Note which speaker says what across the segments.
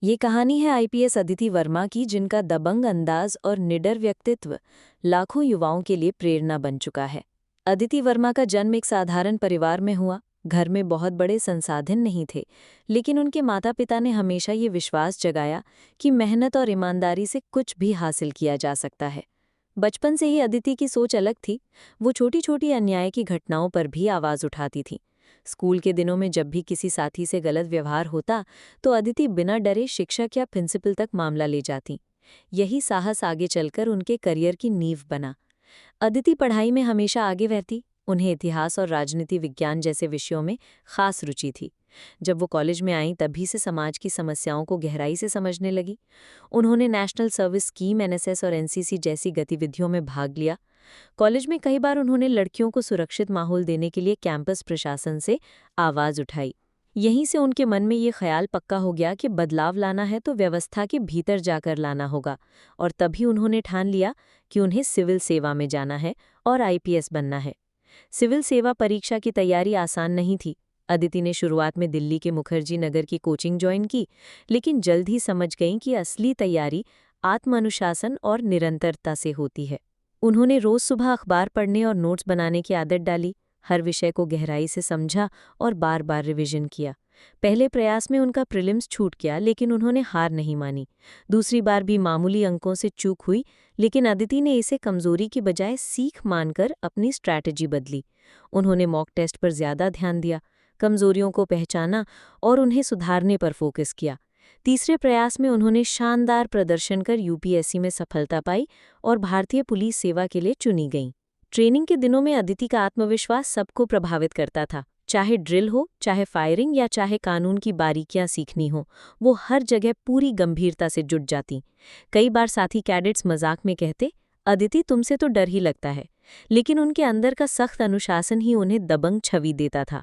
Speaker 1: ये कहानी है आईपीएस अदिति वर्मा की, जिनका दबंग अंदाज और निडर व्यक्तित्व लाखों युवाओं के लिए प्रेरणा बन चुका है। अदिति वर्मा का जन्म एक साधारण परिवार में हुआ। घर में बहुत बड़े संसाधन नहीं थे, लेकिन उनके माता पिता ने हमेशा ये विश्वास जगाया कि मेहनत और ईमानदारी से कुछ भी हासिल किया जा सकता है। बचपन से ही अदिति की सोच अलग थी। वो छोटी छोटी अन्याय की घटनाओं पर भी आवाज़ उठाती थी। स्कूल के दिनों में जब भी किसी साथी से गलत व्यवहार होता, तो अदिति बिना डरे शिक्षक या प्रिंसिपल तक मामला ले जाती। यही साहस आगे चलकर उनके करियर की नींव बना। अदिति पढ़ाई में हमेशा आगे रहती। उन्हें इतिहास और राजनीति विज्ञान जैसे विषयों में खास रुचि थी। जब वो कॉलेज में आईं, तभी से समाज की समस्याओं को गहराई से समझने लगी। उन्होंने नेशनल सर्विस स्कीम, एनएसएस और एनसीसी जैसी गतिविधियों में भाग लिया। कॉलेज में कई बार उन्होंने लड़कियों को सुरक्षित माहौल देने के लिए कैंपस प्रशासन से आवाज़ उठाई। यहीं से उनके मन में ये ख्याल पक्का हो गया कि बदलाव लाना है तो व्यवस्था के भीतर जाकर लाना होगा, और तभी उन्होंने ठान लिया कि उन्हें सिविल सेवा में जाना है और आईपीएस बनना है। सिविल सेवा परीक्षा की तैयारी आसान नहीं थी। अदिति ने शुरुआत में दिल्ली के मुखर्जी नगर की कोचिंग ज्वाइन की, लेकिन जल्द ही समझ गईं कि असली तैयारी आत्मानुशासन और निरंतरता से होती है। उन्होंने रोज सुबह अखबार पढ़ने और नोट्स बनाने की आदत डाली। हर विषय को गहराई से समझा और बार बार रिवीजन किया। पहले प्रयास में उनका प्रीलिम्स छूट गया, लेकिन उन्होंने हार नहीं मानी। दूसरी बार भी मामूली अंकों से चूक हुई, लेकिन अदिति ने इसे कमजोरी की बजाय सीख मानकर अपनी स्ट्रैटेजी बदली। उन्होंने मॉक टेस्ट पर ज्यादा ध्यान दिया, कमजोरियों को पहचाना और उन्हें सुधारने पर फोकस किया। तीसरे प्रयास में उन्होंने शानदार प्रदर्शन कर यूपीएससी में सफलता पाई और भारतीय पुलिस सेवा के लिए चुनी गईं। ट्रेनिंग के दिनों में अदिति का आत्मविश्वास सबको प्रभावित करता था। चाहे ड्रिल हो, चाहे फायरिंग या चाहे कानून की बारीकियां सीखनी हो, वो हर जगह पूरी गंभीरता से जुट जाती। कई बार साथी कैडेट्स मजाक में कहते, अदिति तुमसे तो डर ही लगता है, लेकिन उनके अंदर का सख्त अनुशासन ही उन्हें दबंग छवि देता था।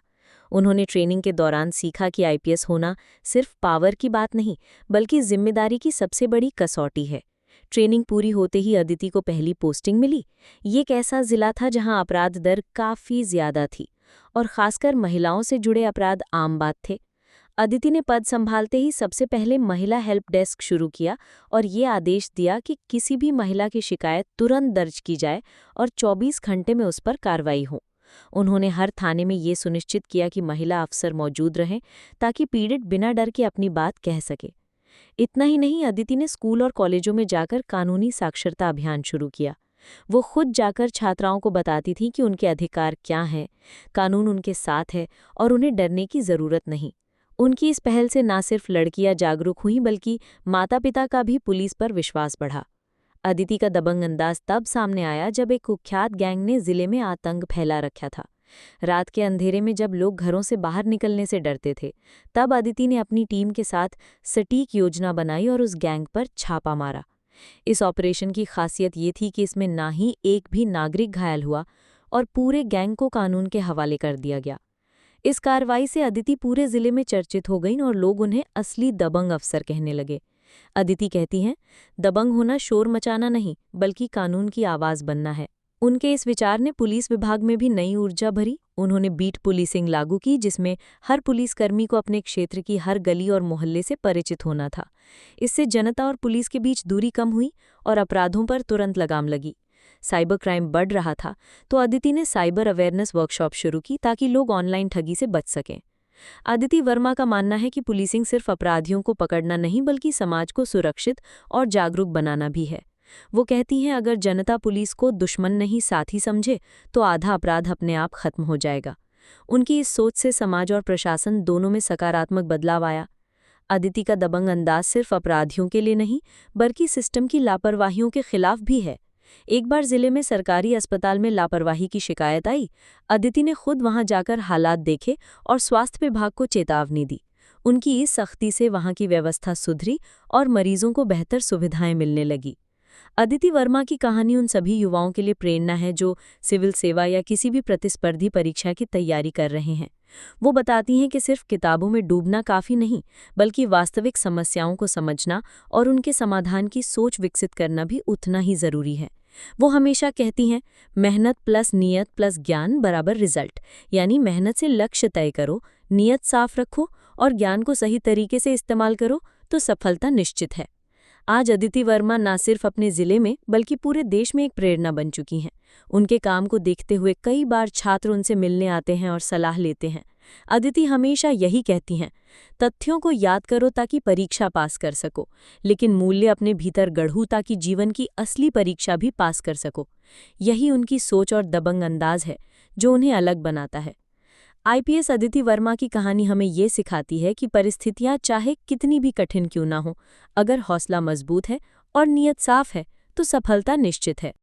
Speaker 1: उन्होंने ट्रेनिंग के दौरान सीखा कि आईपीएस होना सिर्फ पावर की बात नहीं, बल्कि जिम्मेदारी की सबसे बड़ी कसौटी है। ट्रेनिंग पूरी होते ही अदिति को पहली पोस्टिंग मिली। ये एक ऐसा जिला था जहां अपराध दर काफी ज्यादा थी और खासकर महिलाओं से जुड़े अपराध आम बात थे। अदिति ने पद संभालते ही सबसे पहले महिला हेल्प डेस्क शुरू किया और ये आदेश दिया कि किसी भी महिला की शिकायत तुरंत दर्ज की जाए और 24 घंटे में उस पर कार्रवाई हो। उन्होंने हर थाने में ये सुनिश्चित किया कि महिला अफसर मौजूद रहें, ताकि पीड़ित बिना डर के अपनी बात कह सके। इतना ही नहीं, अदिति ने स्कूल और कॉलेजों में जाकर कानूनी साक्षरता अभियान शुरू किया। वो खुद जाकर छात्राओं को बताती थी कि उनके अधिकार क्या हैं, कानून उनके साथ है और उन्हें डरने की जरूरत नहीं। उनकी इस पहल से न सिर्फ लड़कियां जागरूक हुईं, बल्कि माता पिता का भी पुलिस पर विश्वास बढ़ा। अदिति का दबंग अंदाज तब सामने आया जब एक कुख्यात गैंग ने जिले में आतंक फैला रखा था। रात के अंधेरे में जब लोग घरों से बाहर निकलने से डरते थे, तब अदिति ने अपनी टीम के साथ सटीक योजना बनाई और उस गैंग पर छापा मारा। इस ऑपरेशन की खासियत ये थी कि इसमें ना ही एक भी नागरिक घायल हुआ और पूरे गैंग को कानून के हवाले कर दिया गया। इस कार्रवाई से अदिति पूरे जिले में चर्चित हो गईं और लोग उन्हें असली दबंग अफसर कहने लगे। अदिति कहती हैं, दबंग होना शोर मचाना नहीं, बल्कि कानून की आवाज बनना है। उनके इस विचार ने पुलिस विभाग में भी नई ऊर्जा भरी। उन्होंने बीट पुलिसिंग लागू की, जिसमें हर पुलिसकर्मी को अपने क्षेत्र की हर गली और मोहल्ले से परिचित होना था। इससे जनता और पुलिस के बीच दूरी कम हुई और अपराधों पर तुरंत लगाम लगी। साइबर क्राइम बढ़ रहा था, तो अदिति ने साइबर अवेयरनेस वर्कशॉप शुरू की ताकि लोग ऑनलाइन ठगी से बच सकें। अदिति वर्मा का मानना है कि पुलिसिंग सिर्फ अपराधियों को पकड़ना नहीं, बल्कि समाज को सुरक्षित और जागरूक बनाना भी है। वो कहती हैं, अगर जनता पुलिस को दुश्मन नहीं साथी समझे, तो आधा अपराध अपने आप खत्म हो जाएगा। उनकी इस सोच से समाज और प्रशासन दोनों में सकारात्मक बदलाव आया। अदिति का दबंग अंदाज सिर्फ अपराधियों के लिए नहीं, बल्कि सिस्टम की लापरवाहियों के खिलाफ भी है। एक बार जिले में सरकारी अस्पताल में लापरवाही की शिकायत आई। अदिति ने खुद वहां जाकर हालात देखे और स्वास्थ्य विभाग को चेतावनी दी। उनकी इस सख्ती से वहां की व्यवस्था सुधरी और मरीजों को बेहतर सुविधाएं मिलने लगी। अदिति वर्मा की कहानी उन सभी युवाओं के लिए प्रेरणा है जो सिविल सेवा या किसी भी प्रतिस्पर्धी परीक्षा की तैयारी कर रहे हैं। वो बताती हैं कि सिर्फ किताबों में डूबना काफ़ी नहीं, बल्कि वास्तविक समस्याओं को समझना और उनके समाधान की सोच विकसित करना भी उतना ही ज़रूरी है। वो हमेशा कहती हैं, मेहनत प्लस नियत प्लस ज्ञान बराबर रिजल्ट। यानी मेहनत से लक्ष्य तय करो, नियत साफ रखो और ज्ञान को सही तरीके से इस्तेमाल करो, तो सफलता निश्चित है। आज अदिति वर्मा न सिर्फ अपने जिले में बल्कि पूरे देश में एक प्रेरणा बन चुकी हैं। उनके काम को देखते हुए कई बार छात्र उनसे मिलने आते हैं और सलाह लेते हैं। अदिति हमेशा यही कहती हैं, तथ्यों को याद करो ताकि परीक्षा पास कर सको, लेकिन मूल्य अपने भीतर गढ़ो ताकि जीवन की असली परीक्षा भी पास कर सको। यही उनकी सोच और दबंग अंदाज है जो उन्हें अलग बनाता है। आईपीएस अदिति वर्मा की कहानी हमें ये सिखाती है कि परिस्थितियां चाहे कितनी भी कठिन क्यों ना हो, अगर हौसला मजबूत है और नीयत साफ है तो सफलता निश्चित है।